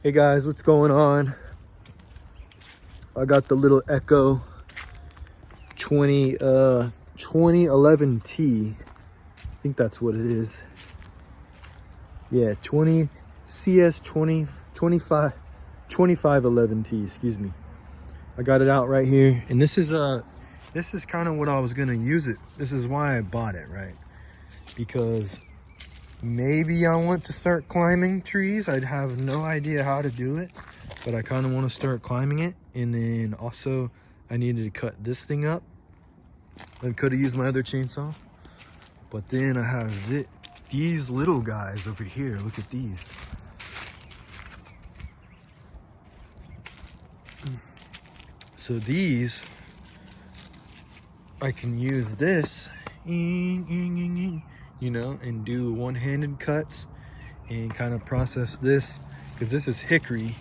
Hey guys, what's going on? I got the little Echo 2011t. I think that's what it is. Yeah, cs2511t, excuse me. I got it out right here, and this is kind of what I was gonna use it. This is why I bought it, right? Because maybe I want to start climbing trees. I'd have no idea how to do it, but I kind of want to start climbing it. And then also I needed to cut this thing up. I could have used my other chainsaw, but then I have these little guys over here. Look at these. So these, I can use this, you know, and do one-handed cuts and kind of process this, because this is hickory,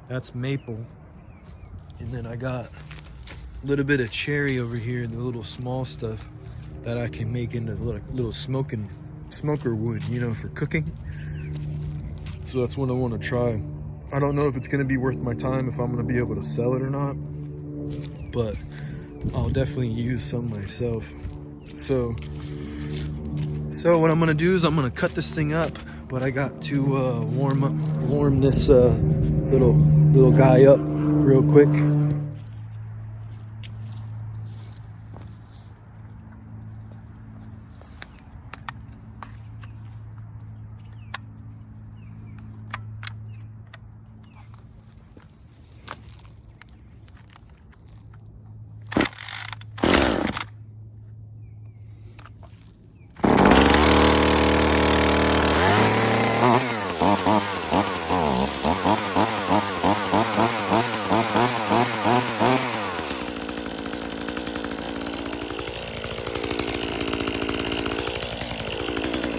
that's maple, and then I got a little bit of cherry over here, the little small stuff that I can make into little smoker wood, you know, for cooking. So that's what I want to try. I don't know if it's going to be worth my time, if I'm going to be able to sell it or not, but I'll definitely use some myself. So what I'm gonna do is I'm gonna cut this thing up, but I got to warm this little guy up real quick.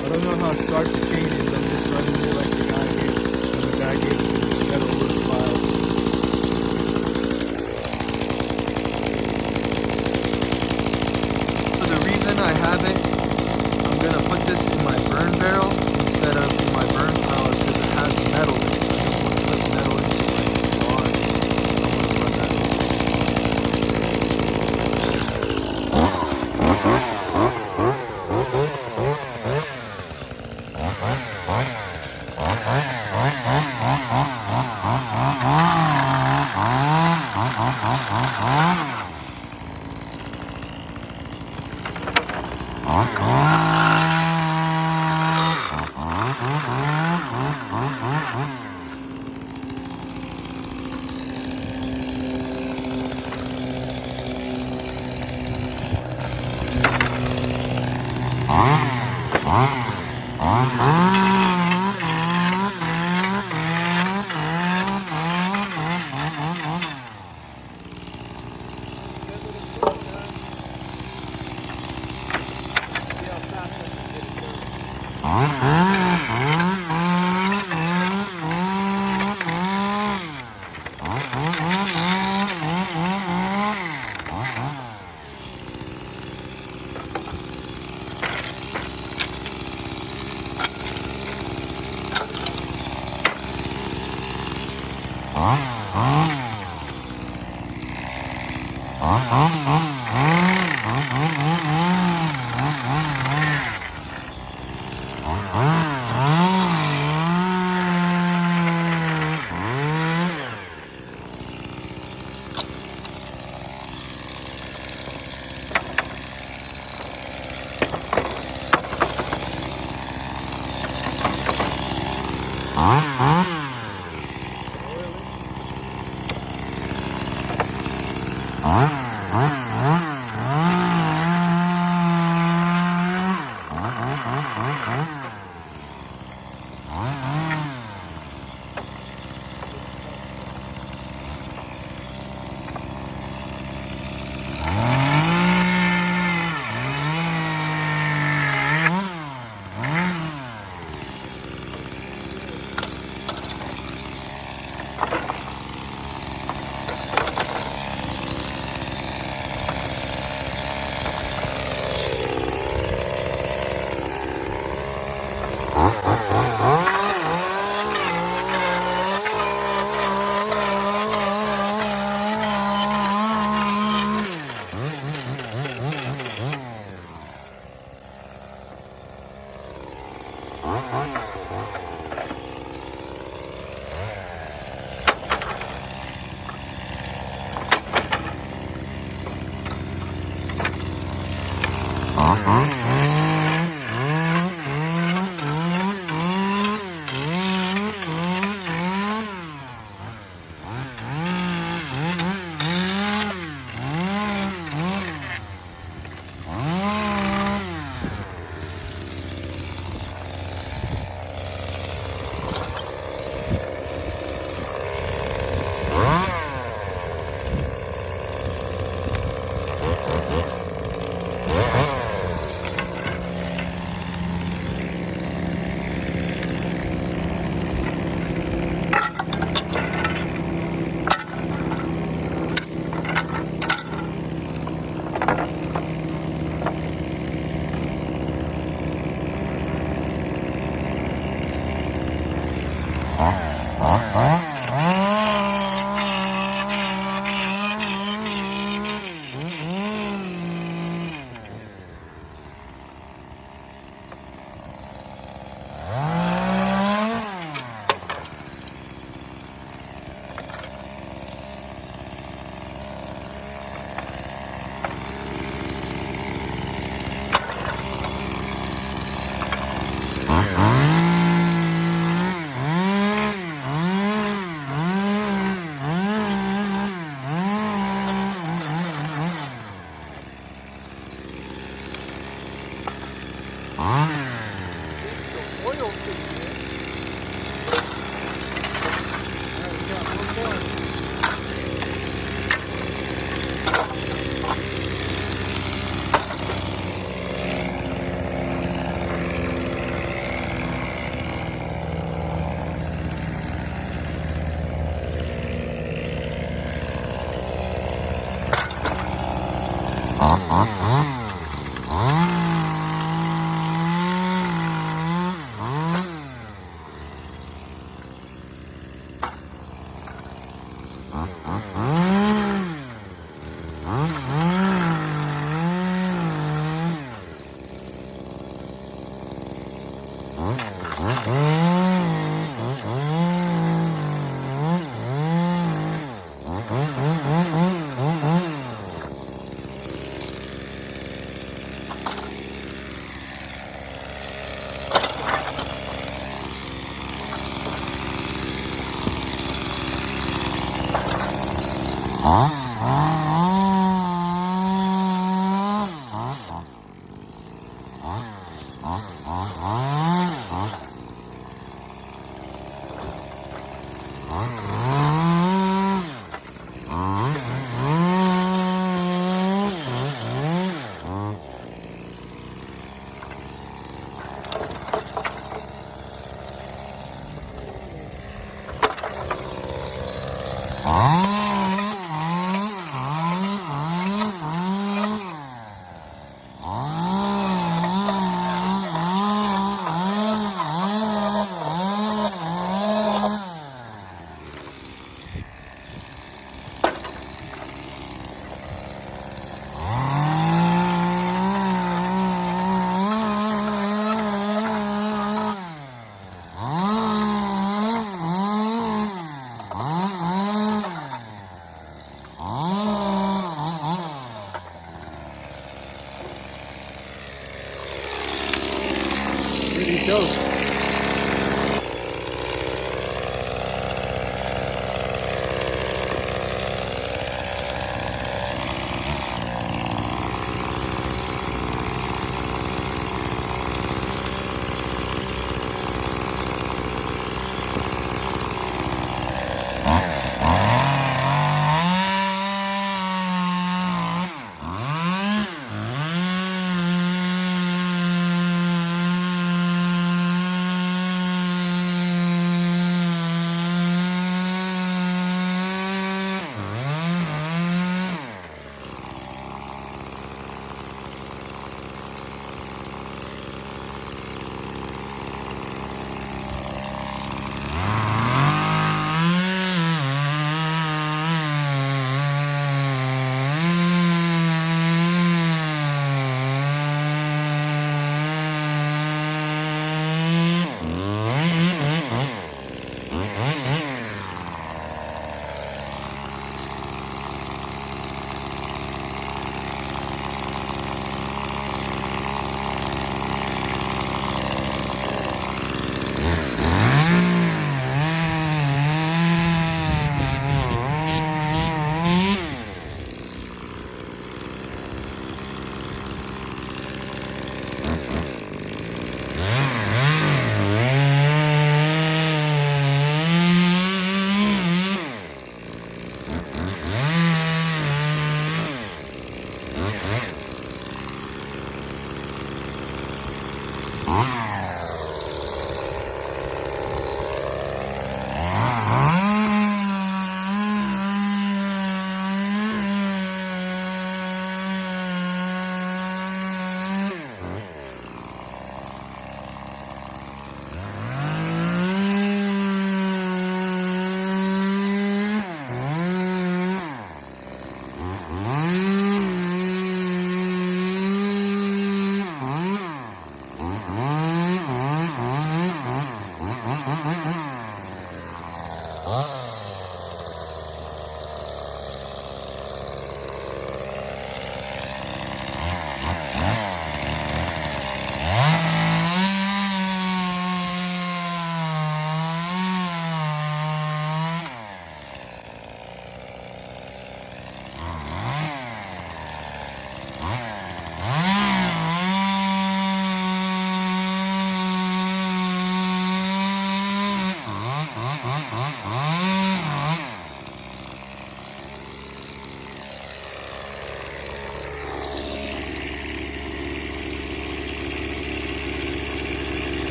I don't know how sharp the chain is. I'm just running it like the guy gave me the metal wood file. So the reason I have it, I'm gonna put this in my burn barrel instead of in my burn pile, because it has metal in it. I don't want to put metal into my log. I want to run that over.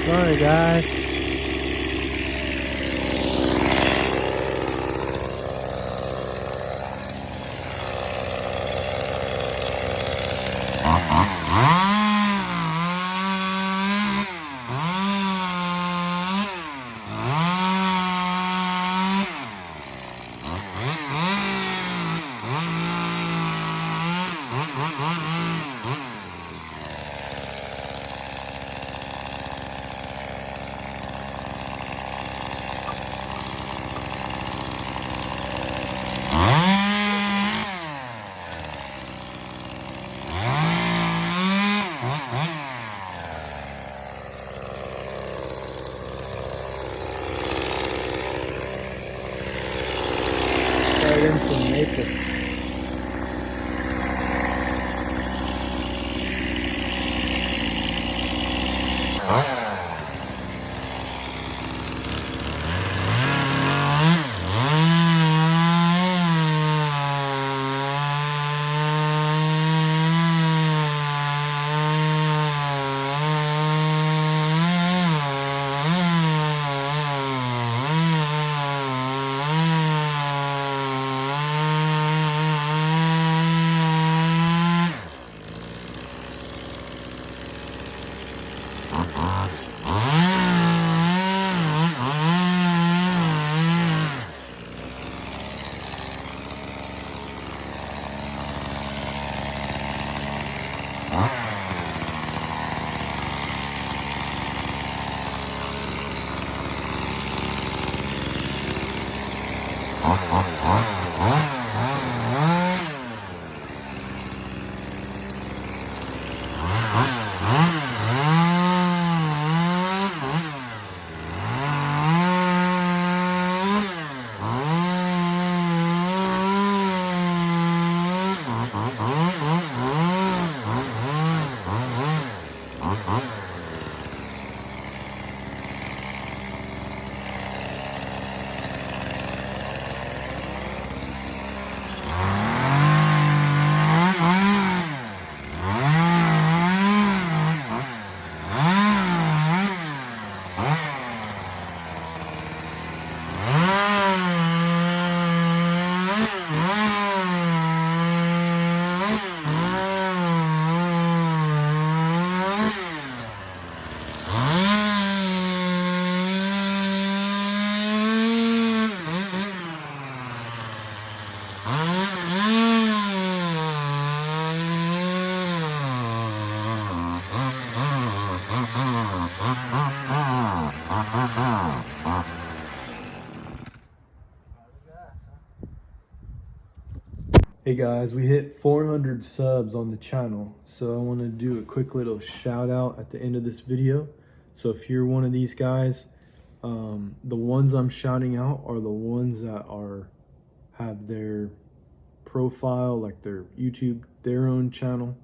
Sorry, guys. From Naples. Hey guys, we hit 400 subs on the channel, so I want to do a quick little shout out at the end of this video. So if you're one of these guys, the ones I'm shouting out are the ones that have their profile, like their YouTube, their own channel.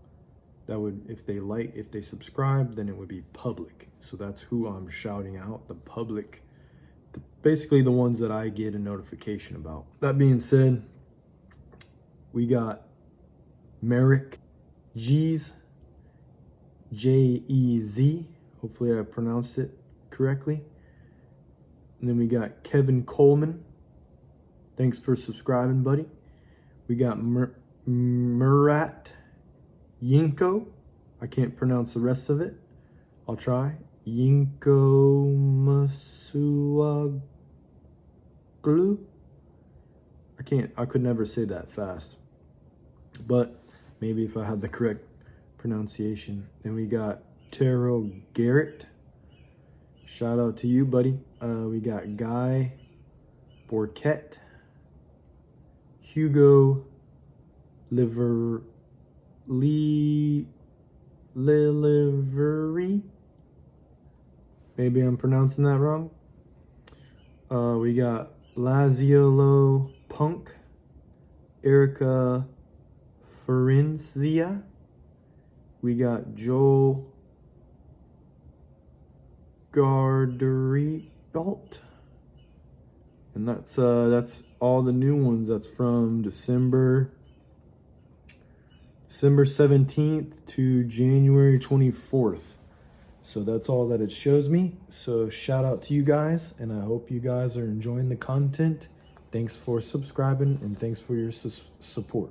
That would, if they subscribe, then it would be public. So that's who I'm shouting out, the public, basically the ones that I get a notification about. That being said, we got Merrick Jez, Jez, hopefully I pronounced it correctly. And then we got Kevin Coleman. Thanks for subscribing, buddy. We got Murat Yinko. I can't pronounce the rest of it. I'll try. Yinko Masuaglu. I could never say that fast. But maybe if I had the correct pronunciation. Then we got Taro Garrett. Shout out to you, buddy. We got Guy Borquette. Hugo Livery. Maybe I'm pronouncing that wrong. We got Laziolo Punk. Erica Ferenzia. We got Joel Garderidolt. And that's all the new ones. That's from December 17th to January 24th. So that's all that it shows me. So shout out to you guys, and I hope you guys are enjoying the content. Thanks for subscribing, and thanks for your support.